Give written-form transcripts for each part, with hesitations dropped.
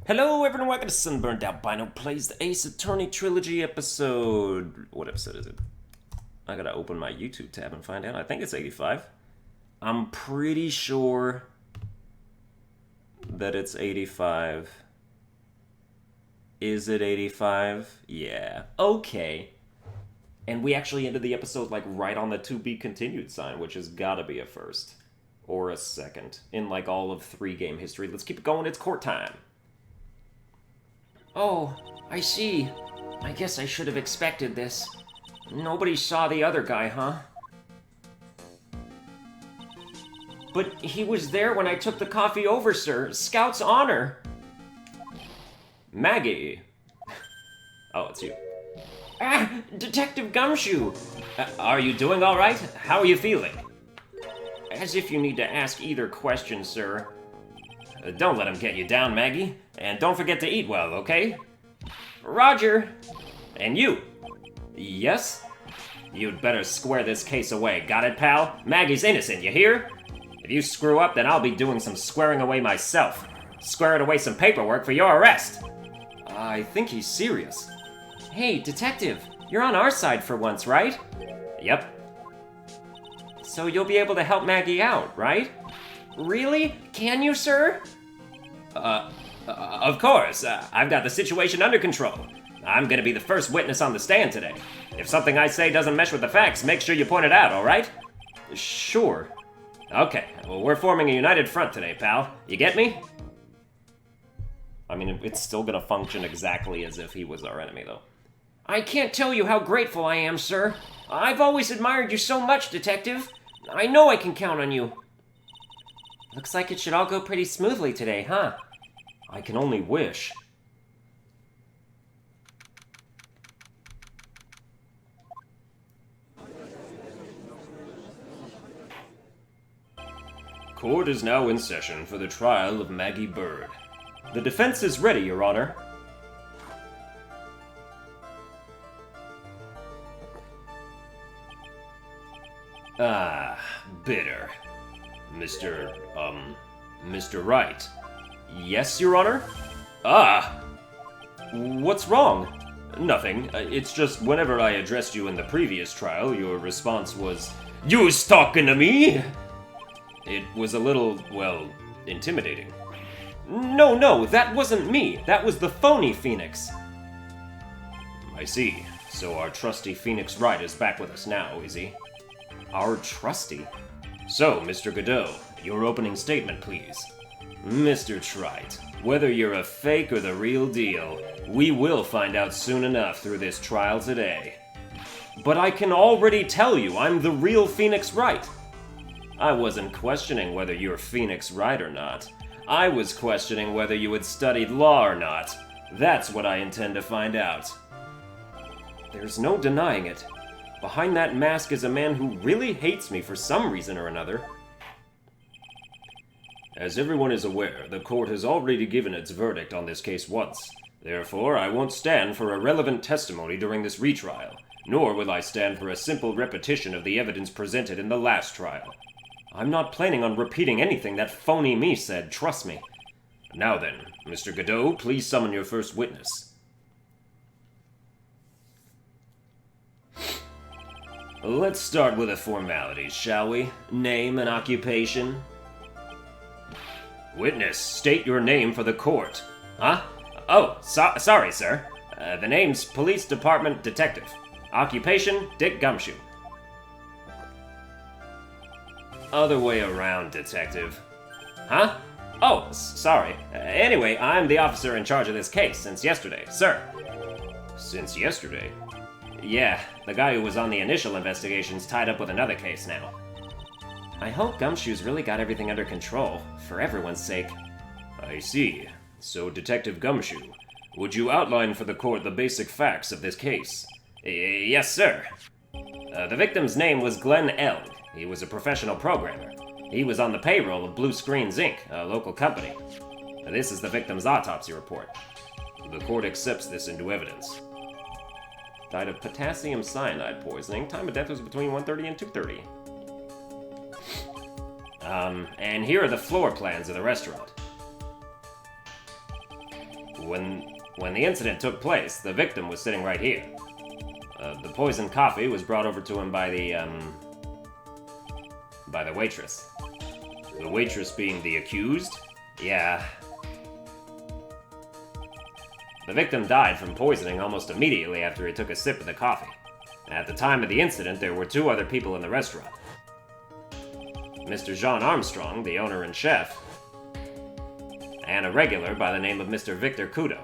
Hello everyone, welcome to Sunburned. Albino plays the Ace Attorney Trilogy episode... What episode is it? I gotta open my YouTube tab and find out. I think it's 85. I'm pretty sure that it's 85. Is it 85? Yeah. Okay. And we actually ended the episode like right on the to be continued sign, which has gotta be a first. Or a second. In like all of 3-game history. Let's keep it going, it's court time. Oh, I see. I guess I should have expected this. Nobody saw the other guy, huh? But he was there when I took the coffee over, sir. Scout's honor. Maggie! Oh, it's you. Ah, Detective Gumshoe! Are you doing alright? How are you feeling? As if you need to ask either question, sir. Don't let him get you down, Maggie. And don't forget to eat well, okay? Roger! And you? Yes? You'd better square this case away, got it, pal? Maggie's innocent, you hear? If you screw up, then I'll be doing some squaring away myself. Squaring away some paperwork for your arrest. I think he's serious. Hey, Detective, you're on our side for once, right? Yep. So you'll be able to help Maggie out, right? Really? Can you, sir? Of course. I've got the situation under control. I'm gonna be the first witness on the stand today. If something I say doesn't mesh with the facts, make sure you point it out, alright? Sure. Okay, well, we're forming a united front today, pal. You get me? I mean, it's still gonna function exactly as if he was our enemy, though. I can't tell you how grateful I am, sir. I've always admired you so much, Detective. I know I can count on you. Looks like it should all go pretty smoothly today, huh? I can only wish. Court is now in session for the trial of Maggie Bird. The defense is ready, Your Honor. Ah, bitter. Mr. Wright. Yes, Your Honor? Ah! What's wrong? Nothing. It's just whenever I addressed you in the previous trial, your response was, "You's talking to me?" It was a little, well, intimidating. No, that wasn't me. That was the phony Phoenix. I see. So our trusty Phoenix Wright is back with us now, is he? Our trusty? So, Mr. Godot, your opening statement, please. Mr. Trite, whether you're a fake or the real deal, we will find out soon enough through this trial today. But I can already tell you I'm the real Phoenix Wright. I wasn't questioning whether you're Phoenix Wright or not. I was questioning whether you had studied law or not. That's what I intend to find out. There's no denying it. Behind that mask is a man who really hates me for some reason or another. As everyone is aware, the court has already given its verdict on this case once. Therefore, I won't stand for irrelevant testimony during this retrial, nor will I stand for a simple repetition of the evidence presented in the last trial. I'm not planning on repeating anything that phony me said, trust me. Now then, Mr. Godot, please summon your first witness. Let's start with the formalities, shall we? Name and occupation. Witness, state your name for the court. Huh? Oh, sorry, sir. The name's Police Department Detective. Occupation, Dick Gumshoe. Other way around, Detective. Huh? Oh, sorry. Anyway, I'm the officer in charge of this case since yesterday, sir. Since yesterday? Yeah, the guy who was on the initial investigation's tied up with another case now. I hope Gumshoe's really got everything under control, for everyone's sake. I see. So, Detective Gumshoe, would you outline for the court the basic facts of this case? Yes, sir. The victim's name was Glenn Elg. He was a professional programmer. He was on the payroll of Blue Screens Inc., a local company. This is the victim's autopsy report. The court accepts this into evidence. Died of potassium cyanide poisoning. Time of death was between 1:30 and 2:30. And here are the floor plans of the restaurant. When the incident took place, the victim was sitting right here. The poisoned coffee was brought over to him by the waitress. The waitress being the accused? Yeah. The victim died from poisoning almost immediately after he took a sip of the coffee. At the time of the incident, there were 2 other people in the restaurant. Mr. Jean Armstrong, the owner and chef, and a regular by the name of Mr. Victor Kudo.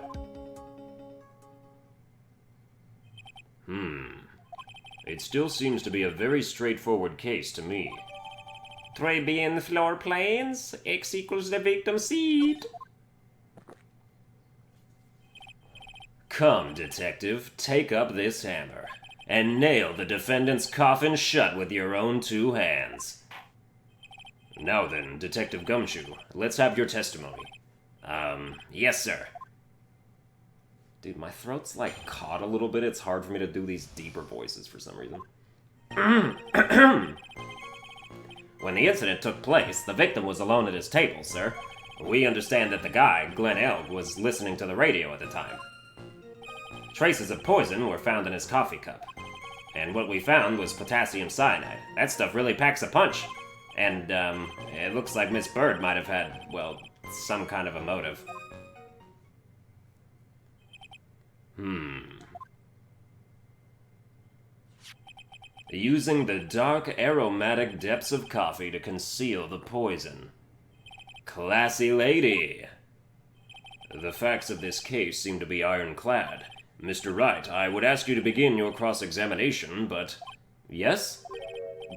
It still seems to be a very straightforward case to me. Très bien, floor plans. X equals the victim's seed. Come, detective, take up this hammer and nail the defendant's coffin shut with your own 2 hands. Now then, Detective Gumshoe, let's have your testimony. Yes, sir. Dude, my throat's, like, caught a little bit. It's hard for me to do these deeper voices for some reason. When the incident took place, the victim was alone at his table, sir. We understand that the guy, Glenn Elg, was listening to the radio at the time. Traces of poison were found in his coffee cup. And what we found was potassium cyanide. That stuff really packs a punch. And, it looks like Miss Bird might have had, well, some kind of a motive. Using the dark, aromatic depths of coffee to conceal the poison. Classy lady. The facts of this case seem to be ironclad. Mr. Wright, I would ask you to begin your cross-examination, but... Yes?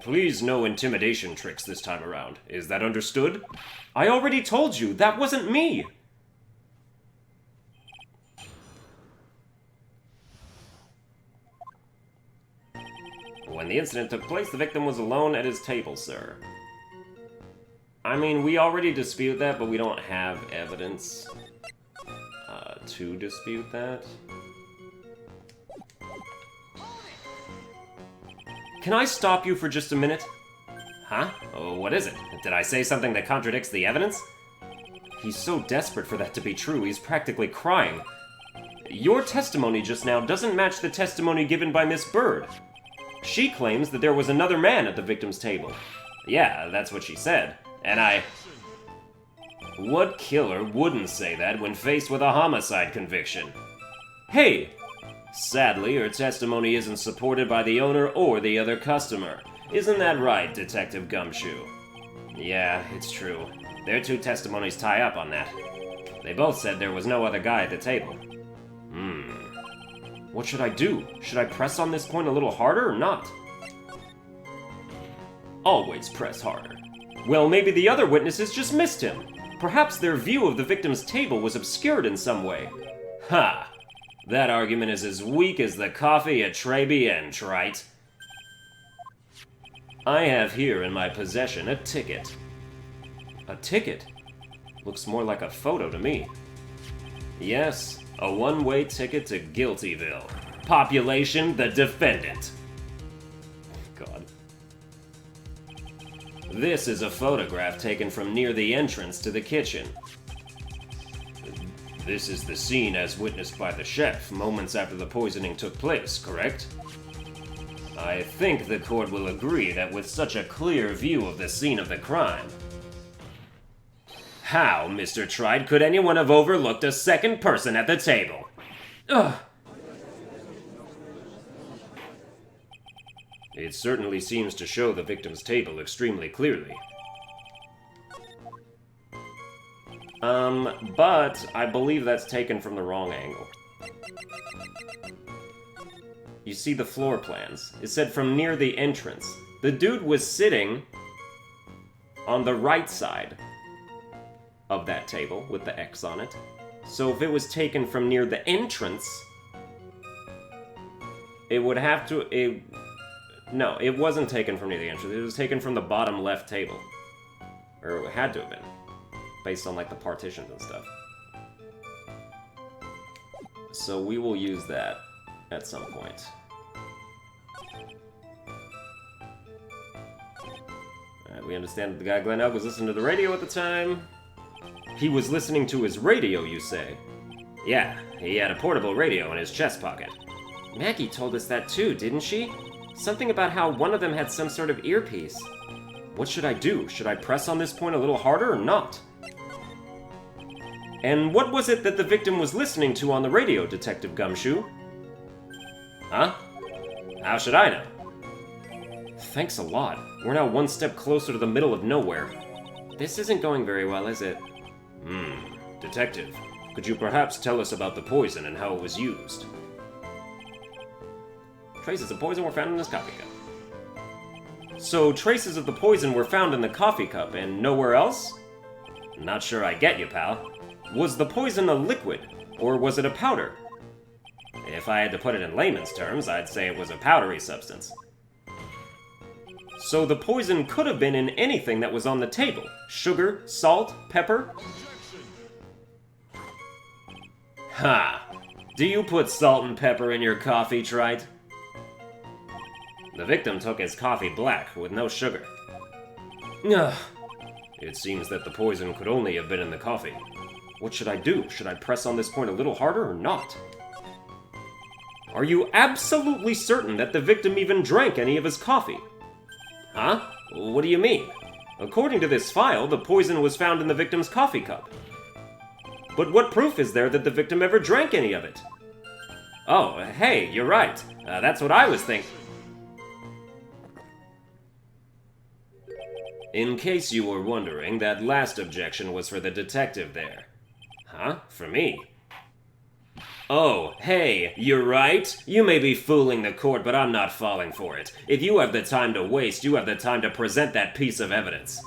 Please, no intimidation tricks this time around. Is that understood? I already told you, that wasn't me! When the incident took place, the victim was alone at his table, sir. I mean, we already dispute that, but we don't have evidence to dispute that. Can I stop you for just a minute? Huh? Oh, what is it? Did I say something that contradicts the evidence? He's so desperate for that to be true, he's practically crying. Your testimony just now doesn't match the testimony given by Miss Bird. She claims that there was another man at the victim's table. Yeah, that's what she said. And What killer wouldn't say that when faced with a homicide conviction? Hey! Sadly, her testimony isn't supported by the owner or the other customer. Isn't that right, Detective Gumshoe? Yeah, it's true. Their 2 testimonies tie up on that. They both said there was no other guy at the table. What should I do? Should I press on this point a little harder or not? Always press harder. Well, maybe the other witnesses just missed him. Perhaps their view of the victim's table was obscured in some way. Ha! That argument is as weak as the coffee at Très Trite. I have here in my possession a ticket. A ticket? Looks more like a photo to me. Yes, a one-way ticket to Guiltyville. Population, the defendant. God. This is a photograph taken from near the entrance to the kitchen. This is the scene as witnessed by the chef moments after the poisoning took place, correct? I think the court will agree that with such a clear view of the scene of the crime... How, Mr. Tride, could anyone have overlooked a second person at the table? Ugh! It certainly seems to show the victim's table extremely clearly. But I believe that's taken from the wrong angle. You see the floor plans. It said from near the entrance. The dude was sitting on the right side of that table with the X on it. So if it was taken from near the entrance, it would have to... No, it wasn't taken from near the entrance. It was taken from the bottom left table. Or it had to have been. Based on, like, the partitions and stuff. So we will use that at some point. Alright, we understand that the guy Glenn Elk was listening to the radio at the time. He was listening to his radio, you say? Yeah, he had a portable radio in his chest pocket. Maggie told us that too, didn't she? Something about how one of them had some sort of earpiece. What should I do? Should I press on this point a little harder or not? And what was it that the victim was listening to on the radio, Detective Gumshoe? Huh? How should I know? Thanks a lot. We're now one step closer to the middle of nowhere. This isn't going very well, is it? Detective, could you perhaps tell us about the poison and how it was used? Traces of poison were found in this coffee cup. So, traces of the poison were found in the coffee cup and nowhere else? Not sure I get you, pal. Was the poison a liquid, or was it a powder? If I had to put it in layman's terms, I'd say it was a powdery substance. So the poison could have been in anything that was on the table. Sugar, salt, pepper? Ha! Do you put salt and pepper in your coffee, Trite? The victim took his coffee black, with no sugar. Ugh. It seems that the poison could only have been in the coffee. What should I do? Should I press on this point a little harder or not? Are you absolutely certain that the victim even drank any of his coffee? Huh? What do you mean? According to this file, the poison was found in the victim's coffee cup. But what proof is there that the victim ever drank any of it? Oh, hey, you're right. That's what I was thinking. In case you were wondering, that last objection was for the detective there. Huh? For me? Oh, hey, you're right. You may be fooling the court, but I'm not falling for it. If you have the time to waste, you have the time to present that piece of evidence.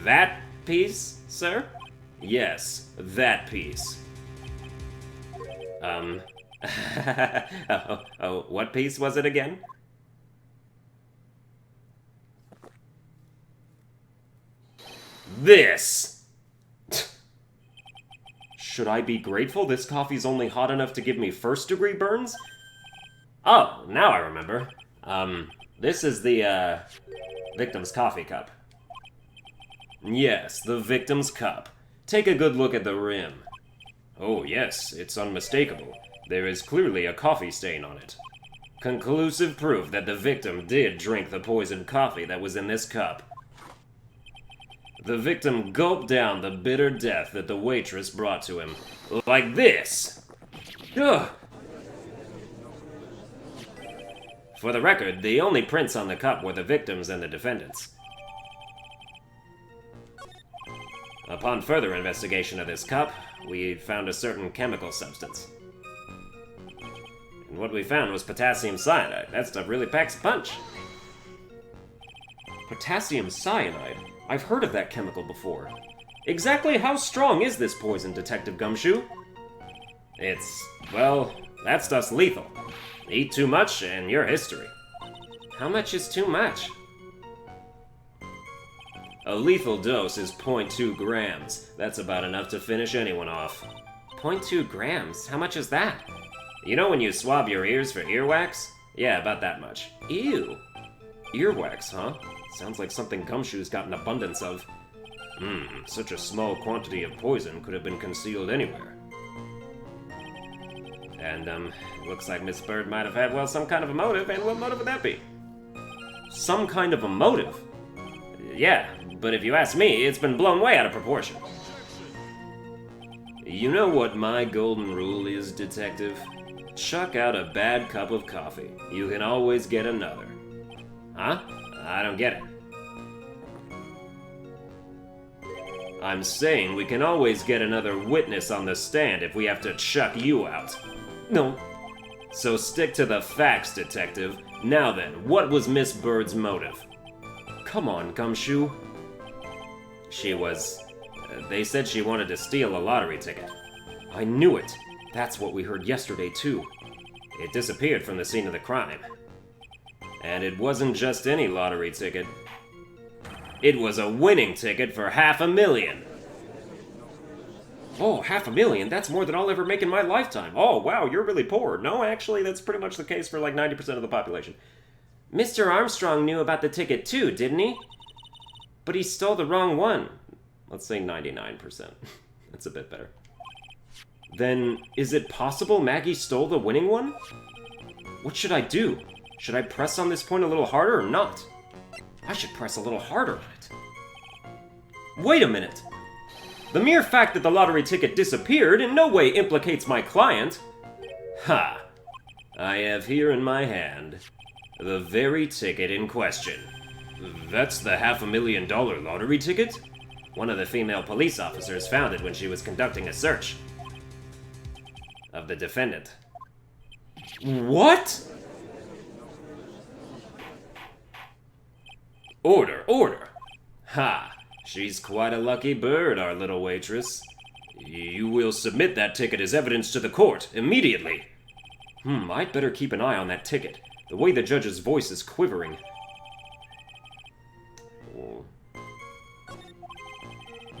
That piece, sir? Yes, that piece. What piece was it again? This! Should I be grateful this coffee's only hot enough to give me first-degree burns? Oh, now I remember. This is the, victim's coffee cup. Yes, the victim's cup. Take a good look at the rim. Oh yes, it's unmistakable. There is clearly a coffee stain on it. Conclusive proof that the victim did drink the poisoned coffee that was in this cup. The victim gulped down the bitter death that the waitress brought to him. Like this! Ugh! For the record, the only prints on the cup were the victim's and the defendant's. Upon further investigation of this cup, we found a certain chemical substance. And what we found was potassium cyanide. That stuff really packs a punch. Potassium cyanide? I've heard of that chemical before. Exactly how strong is this poison, Detective Gumshoe? Well, that stuff's lethal. Eat too much, and you're history. How much is too much? A lethal dose is 0.2 grams. That's about enough to finish anyone off. 0.2 grams? How much is that? You know when you swab your ears for earwax? Yeah, about that much. Ew. Earwax, huh? Sounds like something Gumshoe's got an abundance of. Such a small quantity of poison could have been concealed anywhere. And, looks like Miss Bird might have had, well, some kind of a motive, and what motive would that be? Some kind of a motive? Yeah, but if you ask me, it's been blown way out of proportion. You know what my golden rule is, Detective? Chuck out a bad cup of coffee. You can always get another. Huh? I don't get it. I'm saying we can always get another witness on the stand if we have to chuck you out. No. So stick to the facts, Detective. Now then, what was Miss Bird's motive? Come on, Gumshoe. They said she wanted to steal a lottery ticket. I knew it. That's what we heard yesterday, too. It disappeared from the scene of the crime. And it wasn't just any lottery ticket. It was a winning ticket for $500,000. Oh, $500,000? That's more than I'll ever make in my lifetime. Oh, wow, you're really poor. No, actually, that's pretty much the case for like 90% of the population. Mr. Armstrong knew about the ticket too, didn't he? But he stole the wrong one. Let's say 99%. That's a bit better. Then, is it possible Maggie stole the winning one? What should I do? Should I press on this point a little harder or not? I should press a little harder on it. Wait a minute! The mere fact that the lottery ticket disappeared in no way implicates my client. Ha! I have here in my hand the very ticket in question. That's the $500,000 lottery ticket? One of the female police officers found it when she was conducting a search of the defendant. What? Order, order! Ha! She's quite a lucky bird, our little waitress. You will submit that ticket as evidence to the court, immediately. I'd better keep an eye on that ticket. The way the judge's voice is quivering.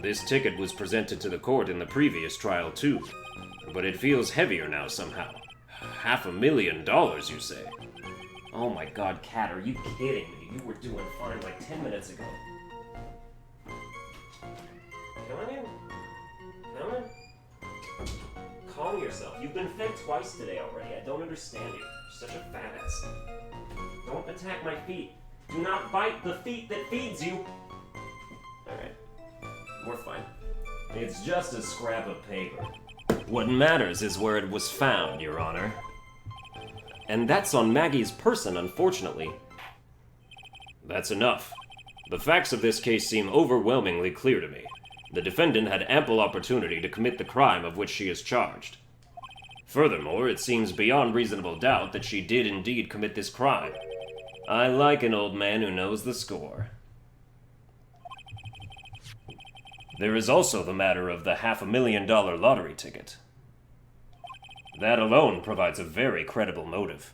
This ticket was presented to the court in the previous trial, too. But it feels heavier now somehow. $500,000, you say? Oh my god, Kat, are you kidding me? You were doing fine like 10 minutes ago. Come on in. Come on. Calm yourself. You've been fed twice today already. I don't understand you. You're such a fat ass. Don't attack my feet. Do not bite the feet that feeds you. Alright. We're fine. It's just a scrap of paper. What matters is where it was found, Your Honor. And that's on Maggie's person, unfortunately. That's enough. The facts of this case seem overwhelmingly clear to me. The defendant had ample opportunity to commit the crime of which she is charged. Furthermore, it seems beyond reasonable doubt that she did indeed commit this crime. I like an old man who knows the score. There is also the matter of the $500,000 lottery ticket. That alone provides a very credible motive.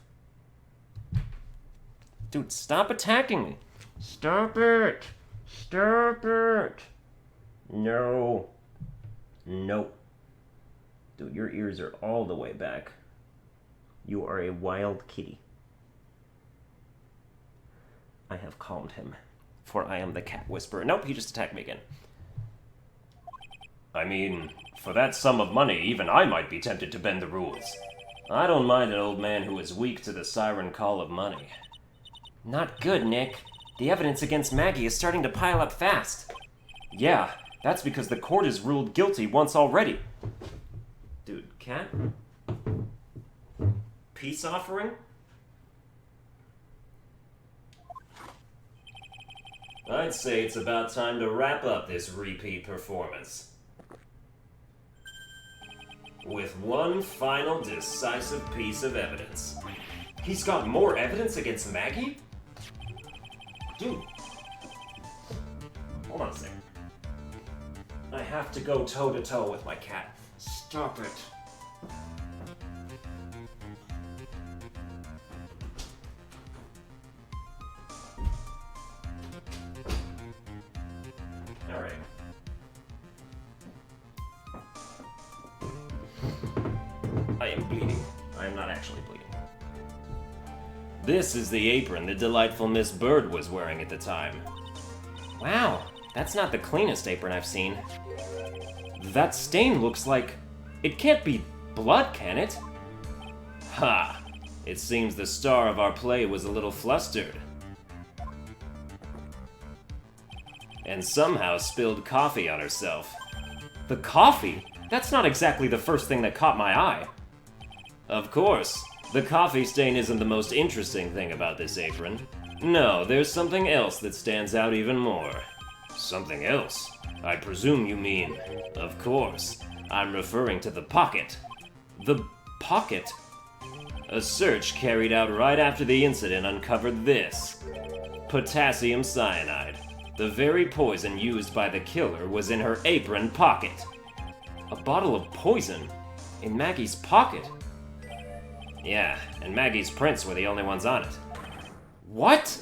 Dude, stop attacking me. Stop it. Stop it. No. Nope. Dude, your ears are all the way back. You are a wild kitty. I have calmed him, for I am the cat whisperer. Nope, he just attacked me again. I mean, for that sum of money, even I might be tempted to bend the rules. I don't mind an old man who is weak to the siren call of money. Not good, Nick. The evidence against Maggie is starting to pile up fast. Yeah, that's because the court has ruled guilty once already. Dude, cat? Peace offering? I'd say it's about time to wrap up this repeat performance. With one final decisive piece of evidence. He's got more evidence against Maggie? Dude. Hold on a second. I have to go toe-to-toe with my cat. Stop it. Alright. I am bleeding. I am not actually bleeding. This is the apron the delightful Miss Bird was wearing at the time. Wow, that's not the cleanest apron I've seen. That stain looks like... It can't be blood, can it? Ha! It seems the star of our play was a little flustered. And somehow spilled coffee on herself. The coffee? That's not exactly the first thing that caught my eye. Of course. The coffee stain isn't the most interesting thing about this apron. No, there's something else that stands out even more. Something else? I presume you mean... Of course. I'm referring to the pocket. The pocket? A search carried out right after the incident uncovered this. Potassium cyanide. The very poison used by the killer was in her apron pocket. A bottle of poison? In Maggie's pocket? Yeah, and Maggie's prints were the only ones on it. What?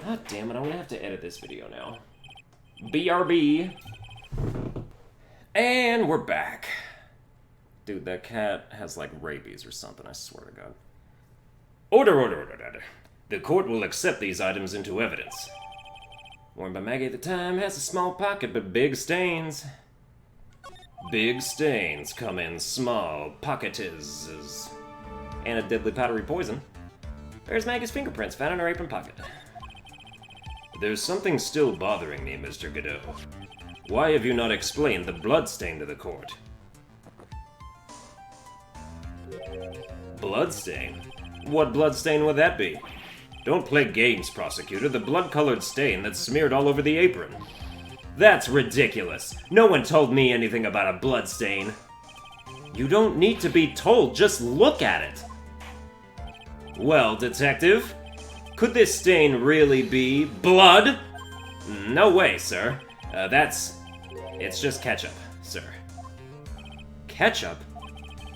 God damn it, I'm gonna have to edit this video now. BRB. And we're back. Dude, that cat has like rabies or something, I swear to God. Order. The court will accept these items into evidence. Worn by Maggie at the time, has a small pocket but big stains. Big stains come in small pocketizes. And a deadly powdery poison. There's Maggie's fingerprints found in her apron pocket. There's something still bothering me, Mr. Godot. Why have you not explained the bloodstain to the court? Bloodstain? What bloodstain would that be? Don't play games, prosecutor. The blood-colored stain that's smeared all over the apron. That's ridiculous. No one told me anything about a bloodstain. You don't need to be told, just look at it. Well, detective, could this stain really be blood? No way, sir. It's just ketchup, sir. Ketchup?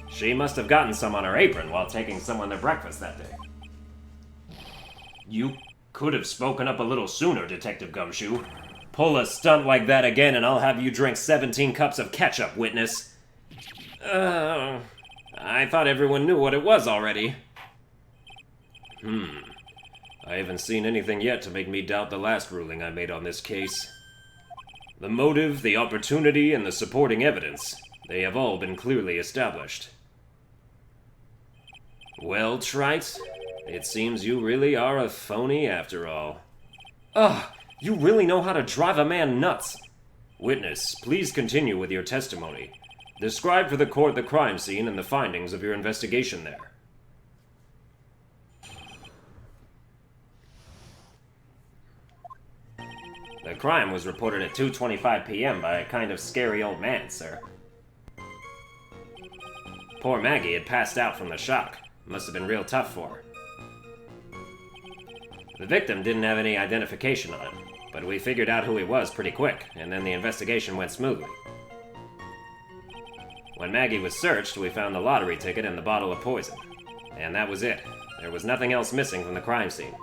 She must have gotten some on her apron while taking someone their breakfast that day. You could have spoken up a little sooner, Detective Gumshoe. Pull a stunt like that again and I'll have you drink 17 cups of ketchup, witness. I thought everyone knew what it was already. I haven't seen anything yet to make me doubt the last ruling I made on this case. The motive, the opportunity, and the supporting evidence, they have all been clearly established. Well, Trite, it seems you really are a phony after all. Ugh, you really know how to drive a man nuts. Witness, please continue with your testimony. Describe for the court the crime scene and the findings of your investigation there. The crime was reported at 2:25 p.m. by a kind of scary old man, sir. Poor Maggie had passed out from the shock. Must have been real tough for her. The victim didn't have any identification on him, but we figured out who he was pretty quick, and then the investigation went smoothly. When Maggie was searched, we found the lottery ticket and the bottle of poison. And that was it. There was nothing else missing from the crime scene.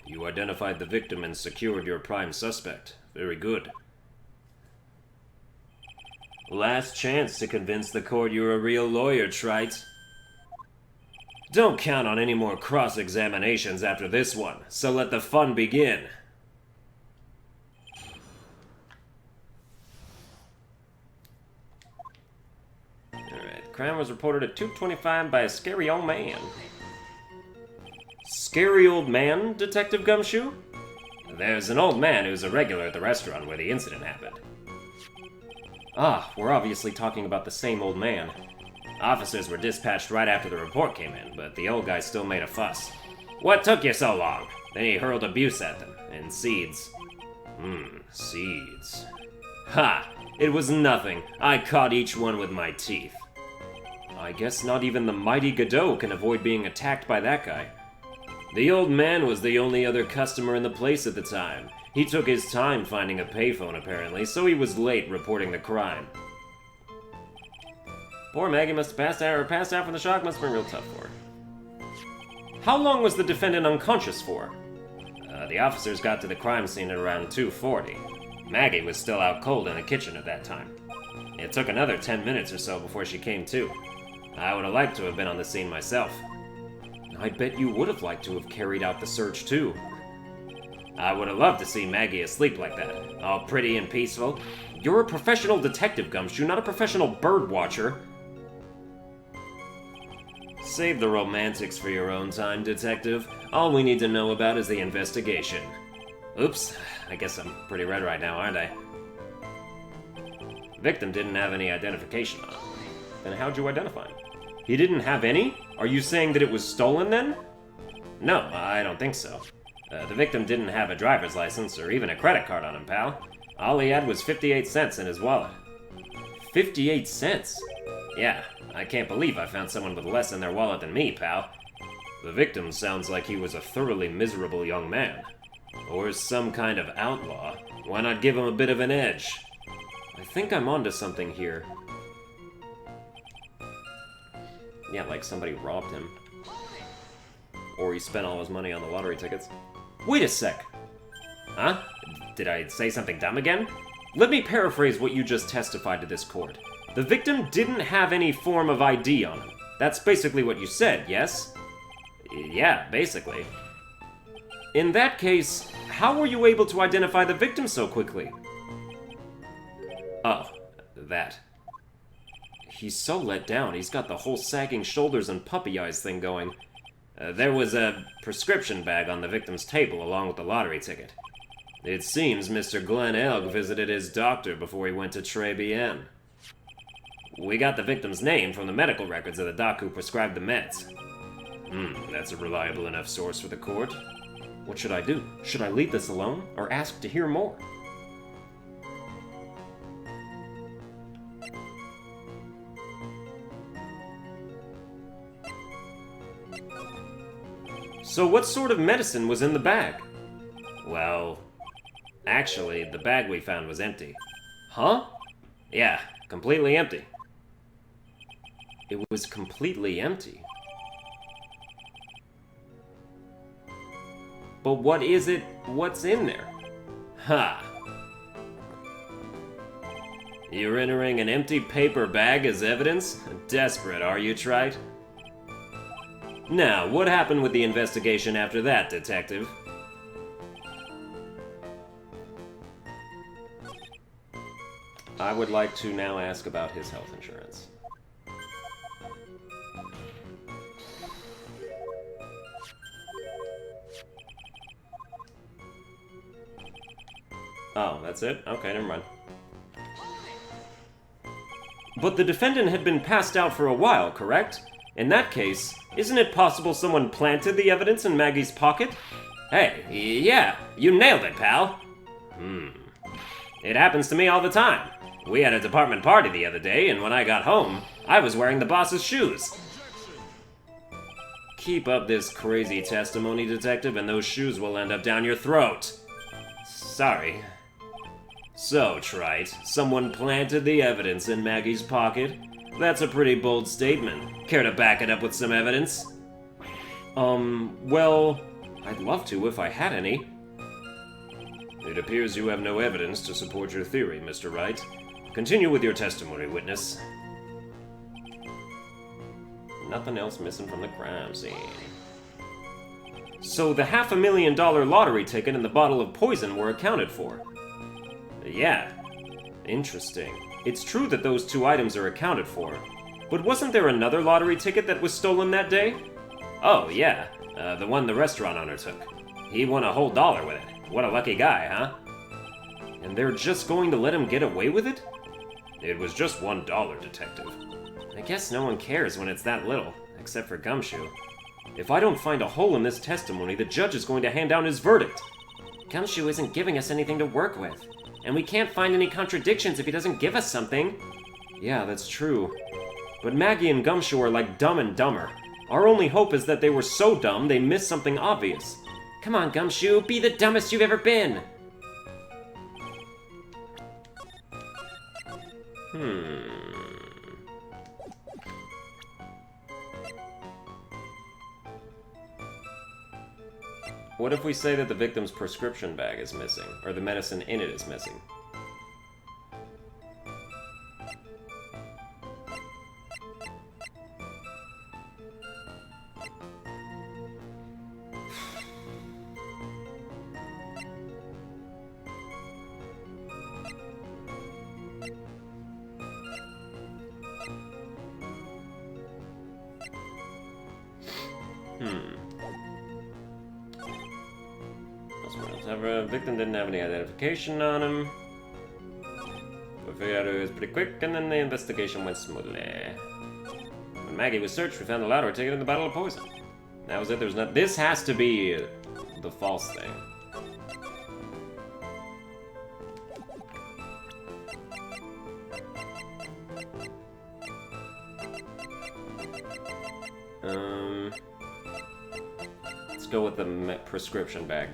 You identified the victim and secured your prime suspect. Very good. Last chance to convince the court you're a real lawyer, Trite. Don't count on any more cross-examinations after this one, so let the fun begin. Alright, the crime was reported at 2:25 by a scary old man. Scary old man, Detective Gumshoe? There's an old man who's a regular at the restaurant where the incident happened. Ah, we're obviously talking about the same old man. Officers were dispatched right after the report came in, but the old guy still made a fuss. What took you so long? Then he hurled abuse at them, and seeds. Seeds. Ha! It was nothing. I caught each one with my teeth. I guess not even the mighty Godot can avoid being attacked by that guy. The old man was the only other customer in the place at the time. He took his time finding a payphone, apparently, so he was late reporting the crime. Poor Maggie must have passed out from the shock. Must have been real tough for her. How long was the defendant unconscious for? The officers got to the crime scene at around 2:40. Maggie was still out cold in the kitchen at that time. It took another 10 minutes or so before she came to. I would have liked to have been on the scene myself. I bet you would have liked to have carried out the search, too. I would have loved to see Maggie asleep like that, all pretty and peaceful. You're a professional detective, Gumshoe, not a professional bird watcher. Save the romantics for your own time, Detective. All we need to know about is the investigation. Oops, I guess I'm pretty red right now, aren't I? Victim didn't have any identification on him. Then how'd you identify him? He didn't have any? Are you saying that it was stolen then? No, I don't think so. The victim didn't have a driver's license or even a credit card on him, pal. All he had was 58 cents in his wallet. 58 cents? Yeah, I can't believe I found someone with less in their wallet than me, pal. The victim sounds like he was a thoroughly miserable young man. Or some kind of outlaw. Why not give him a bit of an edge? I think I'm onto something here. Yeah, like somebody robbed him. Or he spent all his money on the lottery tickets. Wait a sec! Huh? Did I say something dumb again? Let me paraphrase what you just testified to this court. The victim didn't have any form of ID on him. That's basically what you said, yes? Yeah, basically. In that case, how were you able to identify the victim so quickly? Oh, that. He's so let down, he's got the whole sagging shoulders and puppy eyes thing going. There was a prescription bag on the victim's table along with the lottery ticket. It seems Mr. Glenn Elg visited his doctor before he went to Trilogy. We got the victim's name from the medical records of the doc who prescribed the meds. That's a reliable enough source for the court. What should I do? Should I leave this alone, or ask to hear more? So what sort of medicine was in the bag? Well, actually, the bag we found was empty. Huh? Yeah, completely empty. It was completely empty. But what is it? What's in there? Ha! You're entering an empty paper bag as evidence? Desperate, are you, Trite? Now, what happened with the investigation after that, Detective? I would like to now ask about his health insurance. Oh, that's it? Okay, never mind. But the defendant had been passed out for a while, correct? In that case, isn't it possible someone planted the evidence in Maggie's pocket? Hey, yeah, you nailed it, pal. It happens to me all the time. We had a department party the other day, and when I got home, I was wearing the boss's shoes. Keep up this crazy testimony, Detective, and those shoes will end up down your throat. Sorry. So, Trite, someone planted the evidence in Maggie's pocket? That's a pretty bold statement. Care to back it up with some evidence? Well, I'd love to if I had any. It appears you have no evidence to support your theory, Mr. Wright. Continue with your testimony, witness. Nothing else missing from the crime scene. So the $500,000 lottery ticket and the bottle of poison were accounted for? Yeah. Interesting. It's true that those two items are accounted for, but wasn't there another lottery ticket that was stolen that day? Oh, yeah. The one the restaurant owner took. He won a whole $1 with it. What a lucky guy, huh? And they're just going to let him get away with it? It was just $1, Detective. I guess no one cares when it's that little, except for Gumshoe. If I don't find a hole in this testimony, the judge is going to hand down his verdict. Gumshoe isn't giving us anything to work with, and we can't find any contradictions if he doesn't give us something. Yeah, that's true. But Maggie and Gumshoe are like Dumb and Dumber. Our only hope is that they were so dumb they missed something obvious. Come on, Gumshoe, be the dumbest you've ever been! What if we say that the victim's prescription bag is missing, or the medicine in it is missing? The victim didn't have any identification on him. We figured out it was pretty quick, and then the investigation went smoothly. When Maggie was searched, we found the lottery ticket and the bottle of poison. That was it. There's not. This has to be the false thing. Let's go with the prescription bag.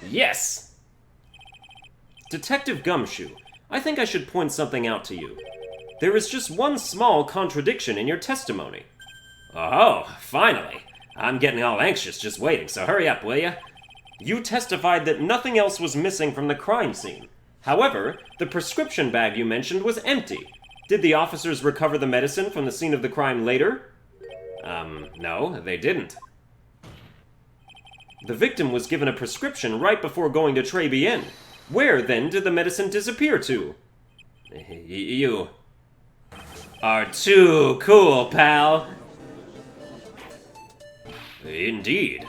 Yes! Detective Gumshoe, I think I should point something out to you. There is just one small contradiction in your testimony. Oh, finally. I'm getting all anxious just waiting, so hurry up, will ya? You testified that nothing else was missing from the crime scene. However, the prescription bag you mentioned was empty. Did the officers recover the medicine from the scene of the crime later? No, they didn't. The victim was given a prescription right before going to Trilogy. Where, then, did the medicine disappear to? You are too cool, pal. Indeed.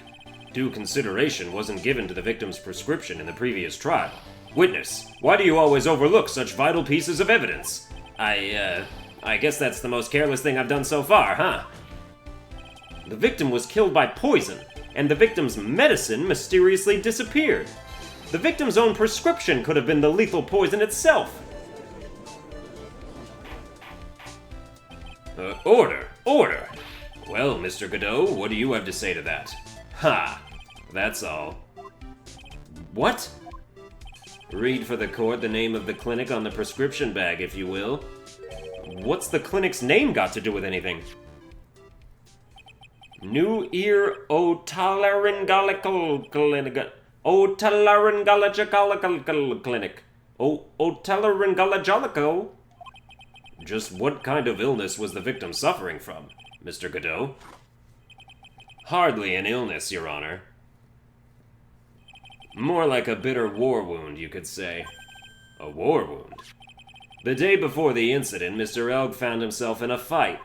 Due consideration wasn't given to the victim's prescription in the previous trial. Witness, why do you always overlook such vital pieces of evidence? I guess that's the most careless thing I've done so far, huh? The victim was killed by poison, and the victim's medicine mysteriously disappeared. The victim's own prescription could have been the lethal poison itself. Order! Well, Mr. Godot, what do you have to say to that? Ha! That's all. What? Read for the court the name of the clinic on the prescription bag, if you will. What's the clinic's name got to do with anything? New Ear Otolaryngological Clinic. Otolaryngological Clinic. Otolaryngological? Just what kind of illness was the victim suffering from, Mr. Godot? Hardly an illness, Your Honor. More like a bitter war wound, you could say. A war wound? The day before the incident, Mr. Elg found himself in a fight.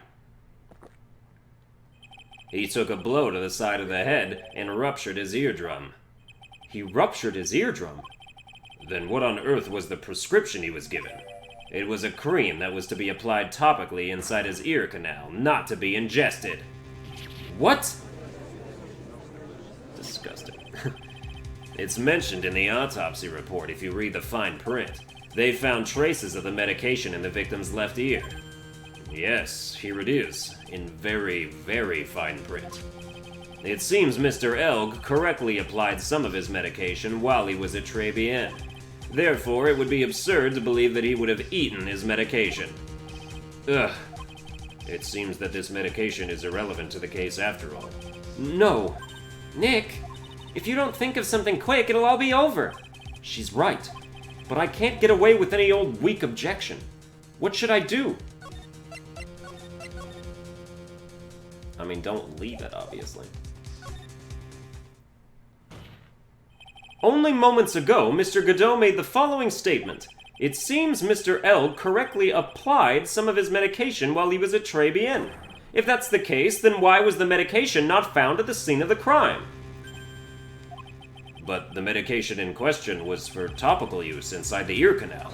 He took a blow to the side of the head and ruptured his eardrum. He ruptured his eardrum? Then what on earth was the prescription he was given? It was a cream that was to be applied topically inside his ear canal, not to be ingested. What? Disgusting. It's mentioned in the autopsy report if you read the fine print. They found traces of the medication in the victim's left ear. Yes, here it is, in very, very fine print. It seems Mr. Elg correctly applied some of his medication while he was at Très Bien. Therefore, it would be absurd to believe that he would have eaten his medication. Ugh. It seems that this medication is irrelevant to the case after all. No. Nick, if you don't think of something quick, it'll all be over. She's right. But I can't get away with any old weak objection. What should I do? I mean, don't leave it, obviously. Only moments ago, Mr. Godot made the following statement. It seems Mr. Elg correctly applied some of his medication while he was at Très Bien. If that's the case, then why was the medication not found at the scene of the crime? But the medication in question was for topical use inside the ear canal.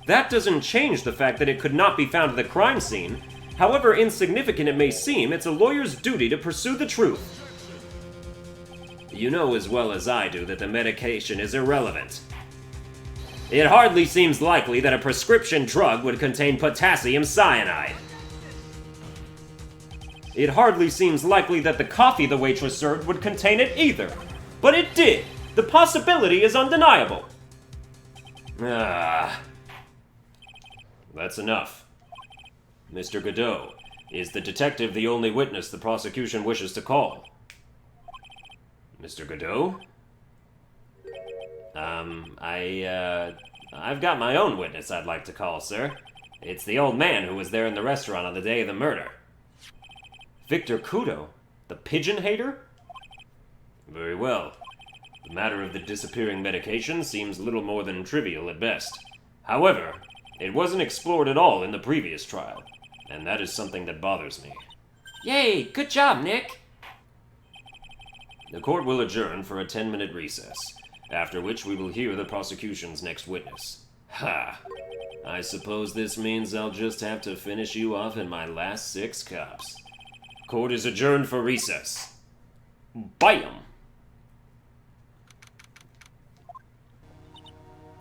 That doesn't change the fact that it could not be found at the crime scene. However insignificant it may seem, it's a lawyer's duty to pursue the truth. You know as well as I do that the medication is irrelevant. It hardly seems likely that a prescription drug would contain potassium cyanide. It hardly seems likely that the coffee the waitress served would contain it either. But it did! The possibility is undeniable! That's enough. Mr. Godot, is the detective the only witness the prosecution wishes to call? Mr. Godot? I've got my own witness I'd like to call, sir. It's the old man who was there in the restaurant on the day of the murder. Victor Kudo? The pigeon hater? Very well. The matter of the disappearing medication seems little more than trivial at best. However, it wasn't explored at all in the previous trial, and that is something that bothers me. Yay! Good job, Nick! The court will adjourn for a 10-minute recess, after which we will hear the prosecution's next witness. Ha! I suppose this means I'll just have to finish you off in my last 6 cops. Court is adjourned for recess. Bam!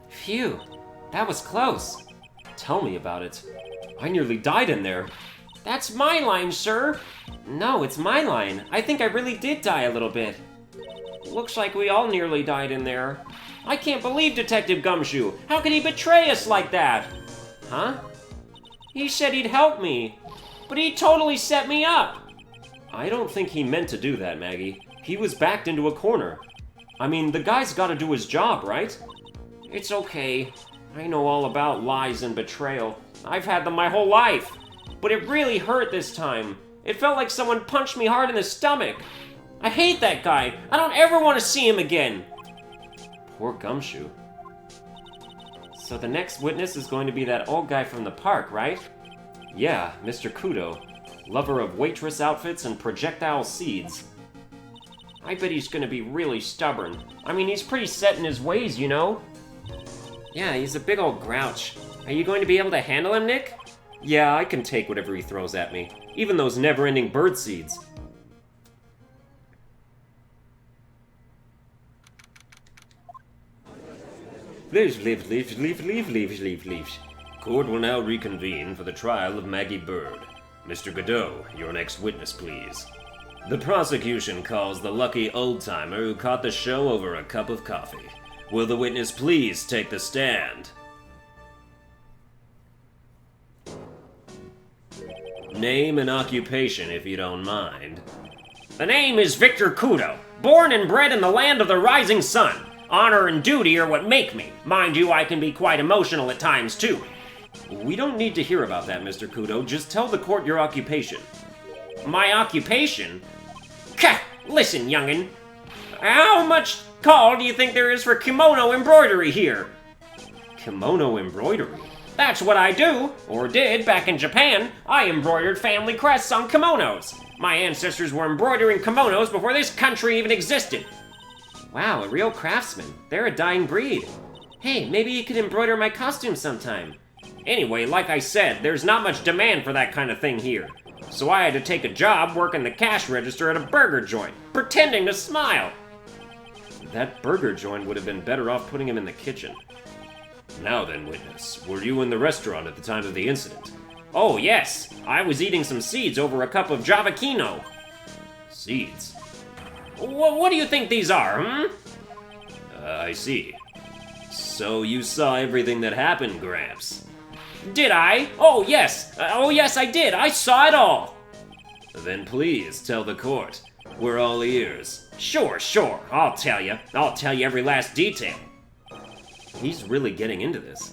Phew, that was close. Tell me about it. I nearly died in there. That's my line, sir. No, it's my line. I think I really did die a little bit. Looks like we all nearly died in there. I can't believe Detective Gumshoe. How could he betray us like that? Huh? He said he'd help me, but he totally set me up. I don't think he meant to do that, Maggie. He was backed into a corner. I mean, the guy's gotta do his job, right? It's okay. I know all about lies and betrayal. I've had them my whole life. But it really hurt this time. It felt like someone punched me hard in the stomach. I hate that guy. I don't ever want to see him again. Poor Gumshoe. So the next witness is going to be that old guy from the park, right? Yeah, Mr. Kudo. Lover of waitress outfits and projectile seeds. I bet he's gonna be really stubborn. I mean, he's pretty set in his ways, you know? Yeah, he's a big old grouch. Are you going to be able to handle him, Nick? Yeah, I can take whatever he throws at me. Even those never-ending bird seeds. Leave. Court will now reconvene for the trial of Maggie Bird. Mr. Godot, your next witness, please. The prosecution calls the lucky old-timer who caught the show over a cup of coffee. Will the witness please take the stand? Name and occupation, if you don't mind. The name is Victor Kudo, born and bred in the land of the rising sun. Honor and duty are what make me. Mind you, I can be quite emotional at times, too. We don't need to hear about that, Mr. Kudo. Just tell the court your occupation. My occupation? Kah! Listen, youngin'. How much call do you think there is for kimono embroidery here? Kimono embroidery? That's what I do, or did, back in Japan. I embroidered family crests on kimonos. My ancestors were embroidering kimonos before this country even existed. Wow, a real craftsman. They're a dying breed. Hey, maybe you could embroider my costume sometime. Anyway, like I said, there's not much demand for that kind of thing here. So I had to take a job working the cash register at a burger joint, pretending to smile. That burger joint would have been better off putting him in the kitchen. Now then, witness, were you in the restaurant at the time of the incident? Oh, yes. I was eating some seeds over a cup of javakino. Seeds? What do you think these are, I see. So you saw everything that happened, Gramps? Did I? Oh, yes, I did. I saw it all. Then please tell the court. We're all ears. Sure. I'll tell you. I'll tell you every last detail. He's really getting into this.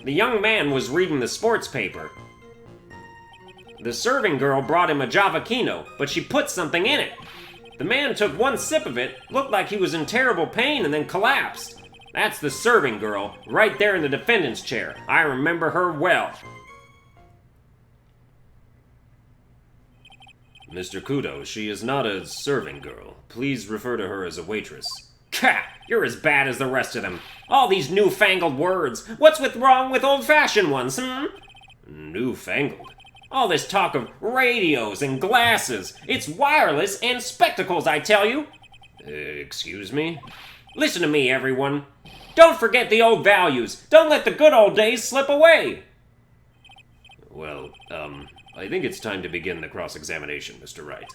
The young man was reading the sports paper. The serving girl brought him a javakino, but she put something in it. The man took one sip of it, looked like he was in terrible pain, and then collapsed. That's the serving girl, right there in the defendant's chair. I remember her well. Mr. Kudo, she is not a serving girl. Please refer to her as a waitress. Kah! You're as bad as the rest of them. All these newfangled words. What's wrong with old-fashioned ones, Newfangled? All this talk of radios and glasses. It's wireless and spectacles, I tell you. Excuse me? Listen to me, everyone. Don't forget the old values. Don't let the good old days slip away. Well, I think it's time to begin the cross-examination, Mr. Wright.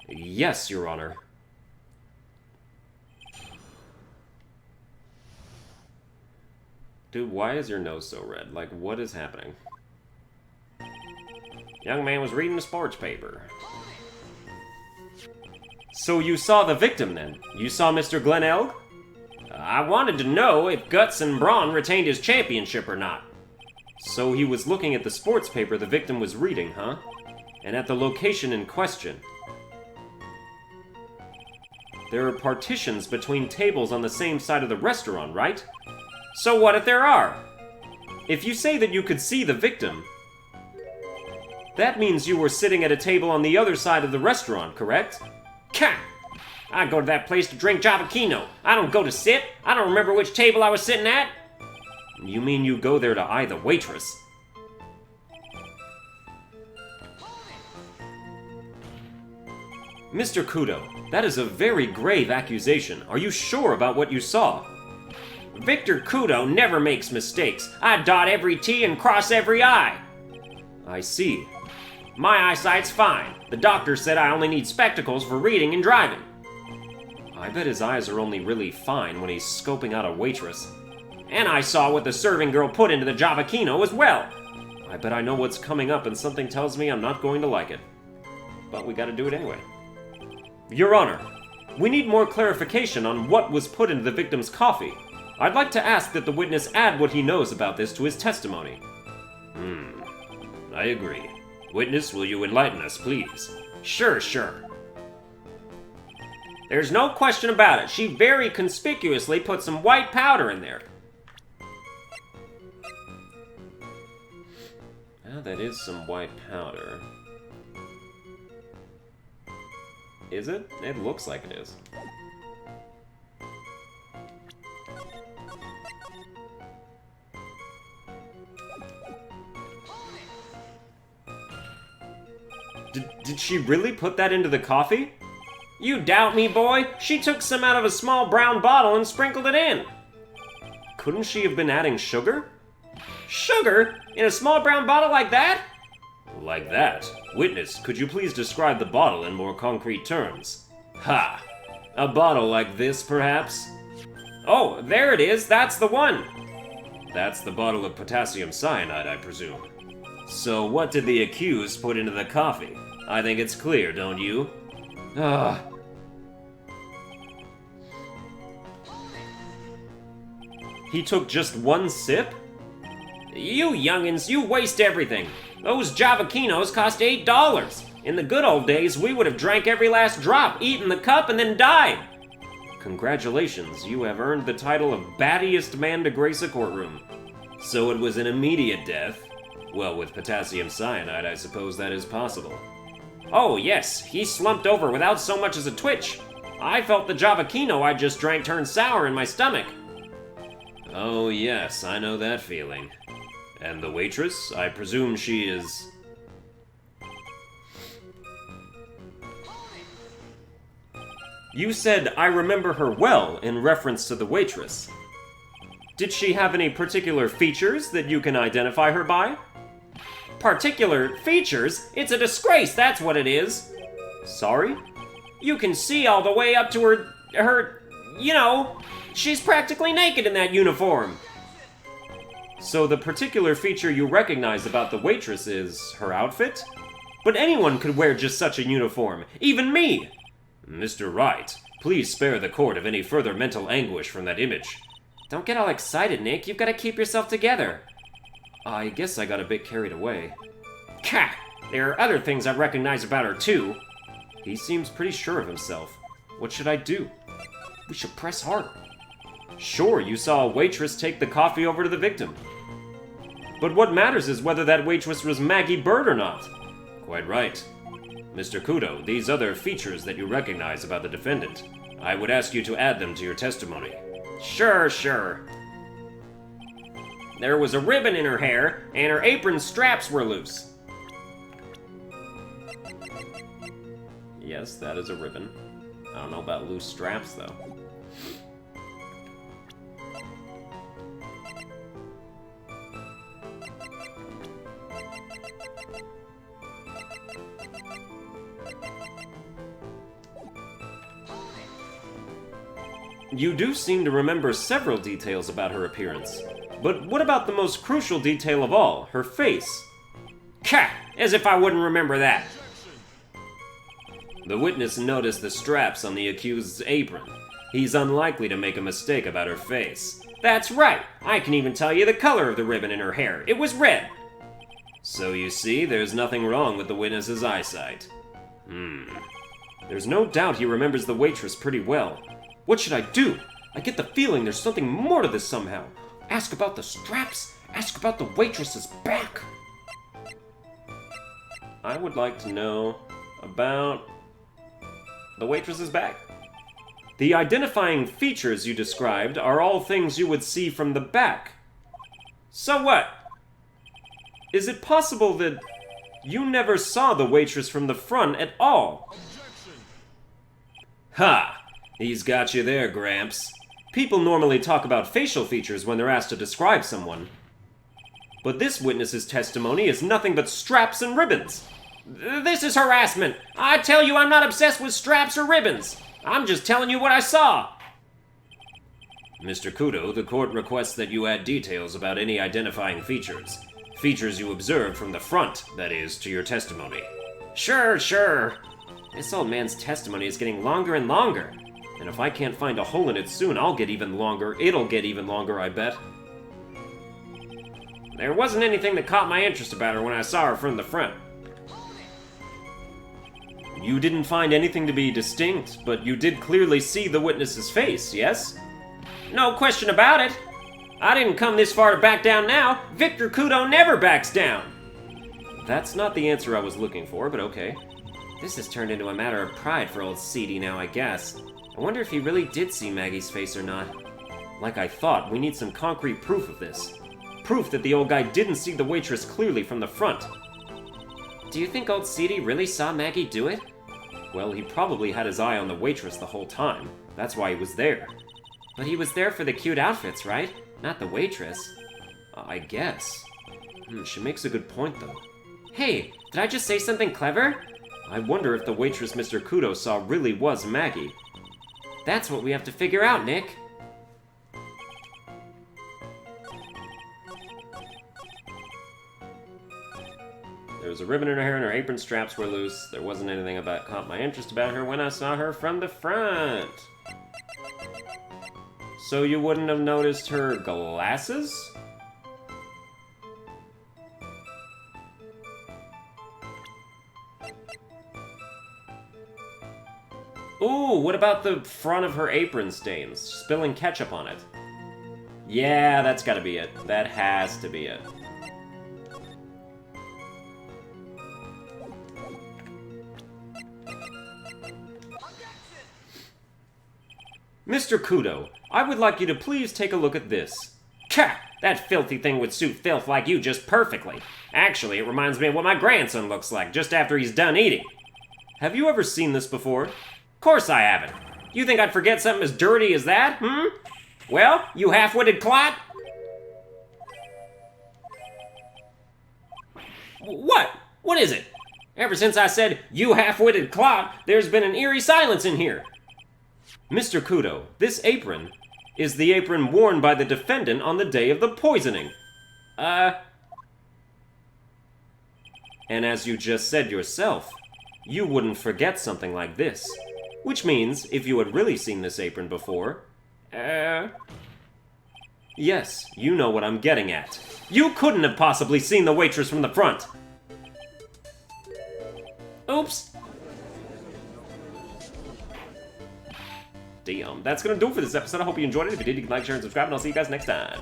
Yes, Your Honor. Dude, why is your nose so red? Like, what is happening? Young man was reading the sports paper. So you saw the victim, then? You saw Mr. Glenn Elg? I wanted to know if Guts and Braun retained his championship or not. So he was looking at the sports paper the victim was reading, huh? And at the location in question. There are partitions between tables on the same side of the restaurant, right? So what if there are? If you say that you could see the victim, that means you were sitting at a table on the other side of the restaurant, correct? Kah! I go to that place to drink javakino. I don't go to sit. I don't remember which table I was sitting at. You mean you go there to eye the waitress? Mr. Kudo, that is a very grave accusation. Are you sure about what you saw? Victor Kudo never makes mistakes. I dot every T and cross every I. I see. My eyesight's fine. The doctor said I only need spectacles for reading and driving. I bet his eyes are only really fine when he's scoping out a waitress. And I saw what the serving girl put into the javakino as well. I bet I know what's coming up and something tells me I'm not going to like it. But we gotta do it anyway. Your Honor, we need more clarification on what was put into the victim's coffee. I'd like to ask that the witness add what he knows about this to his testimony. I agree. Witness, will you enlighten us, please? Sure. There's no question about it. She very conspicuously put some white powder in there. Ah, that is some white powder. Is it? It looks like it is. Did she really put that into the coffee? You doubt me, boy? She took some out of a small brown bottle and sprinkled it in. Couldn't she have been adding sugar? Sugar? In a small brown bottle like that? Like that? Witness, could you please describe the bottle in more concrete terms? Ha! A bottle like this, perhaps? Oh, there it is. That's the one. That's the bottle of potassium cyanide, I presume. So what did the accused put into the coffee? I think it's clear, don't you? Ugh. He took just one sip? You youngins, you waste everything. Those Javaquinos cost $8. In the good old days, we would have drank every last drop, eaten the cup, and then died. Congratulations, you have earned the title of battiest man to grace a courtroom. So it was an immediate death? Well, with potassium cyanide, I suppose that is possible. Oh, yes, he slumped over without so much as a twitch. I felt the Javaquino I just drank turn sour in my stomach. Oh, yes, I know that feeling. And the waitress? I presume she is... You said, I remember her well, in reference to the waitress. Did she have any particular features that you can identify her by? Particular features? It's a disgrace, that's what it is. Sorry? You can see all the way up to her, you know, she's practically naked in that uniform. So the particular feature you recognize about the waitress is her outfit? But anyone could wear just such a uniform, even me! Mr. Wright, please spare the court of any further mental anguish from that image. Don't get all excited, Nick. You've got to keep yourself together. I guess I got a bit carried away. Cat! There are other things I recognize about her, too. He seems pretty sure of himself. What should I do? We should press harder. Sure, you saw a waitress take the coffee over to the victim. But what matters is whether that waitress was Maggie Bird or not. Quite right. Mr. Kudo, these other features that you recognize about the defendant, I would ask you to add them to your testimony. Sure. There was a ribbon in her hair, and her apron straps were loose. Yes, that is a ribbon. I don't know about loose straps, though. You do seem to remember several details about her appearance. But what about the most crucial detail of all, her face? Cat! As if I wouldn't remember that! The witness noticed the straps on the accused's apron. He's unlikely to make a mistake about her face. That's right! I can even tell you the color of the ribbon in her hair. It was red! So you see, there's nothing wrong with the witness's eyesight. There's no doubt he remembers the waitress pretty well. What should I do? I get the feeling there's something more to this somehow. Ask about the straps. Ask about the waitress's back. I would like to know about the waitress's back. The identifying features you described are all things you would see from the back. So what? Is it possible that you never saw the waitress from the front at all? Ha! He's got you there, Gramps. People normally talk about facial features when they're asked to describe someone. But this witness's testimony is nothing but straps and ribbons. This is harassment. I tell you I'm not obsessed with straps or ribbons. I'm just telling you what I saw. Mr. Kudo, the court requests that you add details about any identifying features. Features you observed from the front, that is, to your testimony. Sure. This old man's testimony is getting longer and longer. And if I can't find a hole in it soon, I'll get even longer. It'll get even longer, I bet. There wasn't anything that caught my interest about her when I saw her from the front. You didn't find anything to be distinct, but you did clearly see the witness's face, yes? No question about it. I didn't come this far to back down now. Victor Kudo never backs down. That's not the answer I was looking for, but okay. This has turned into a matter of pride for old Seedy now, I guess. I wonder if he really did see Maggie's face or not. Like I thought, we need some concrete proof of this. Proof that the old guy didn't see the waitress clearly from the front. Do you think old Seedy really saw Maggie do it? Well, he probably had his eye on the waitress the whole time. That's why he was there. But he was there for the cute outfits, right? Not the waitress. I guess. She makes a good point, though. Hey, did I just say something clever? I wonder if the waitress Mr. Kudo saw really was Maggie. That's what we have to figure out, Nick. There was a ribbon in her hair and her apron straps were loose. There wasn't anything about caught my interest about her when I saw her from the front. So you wouldn't have noticed her glasses? Ooh, what about the front of her apron stains? Spilling ketchup on it. Yeah, that's gotta be it. That has to be it. Mr. Kudo, I would like you to please take a look at this. Kah! That filthy thing would suit filth like you just perfectly. Actually, it reminds me of what my grandson looks like just after he's done eating. Have you ever seen this before? Course I haven't. You think I'd forget something as dirty as that, Well, you half-witted clot? What? What is it? Ever since I said, you half-witted clot, there's been an eerie silence in here. Mr. Kudo, this apron is the apron worn by the defendant on the day of the poisoning. And as you just said yourself, you wouldn't forget something like this. Which means, if you had really seen this apron before... Yes, you know what I'm getting at. You couldn't have possibly seen the waitress from the front! Oops. Damn, that's gonna do it for this episode. I hope you enjoyed it. If you did, you can like, share, and subscribe, and I'll see you guys next time.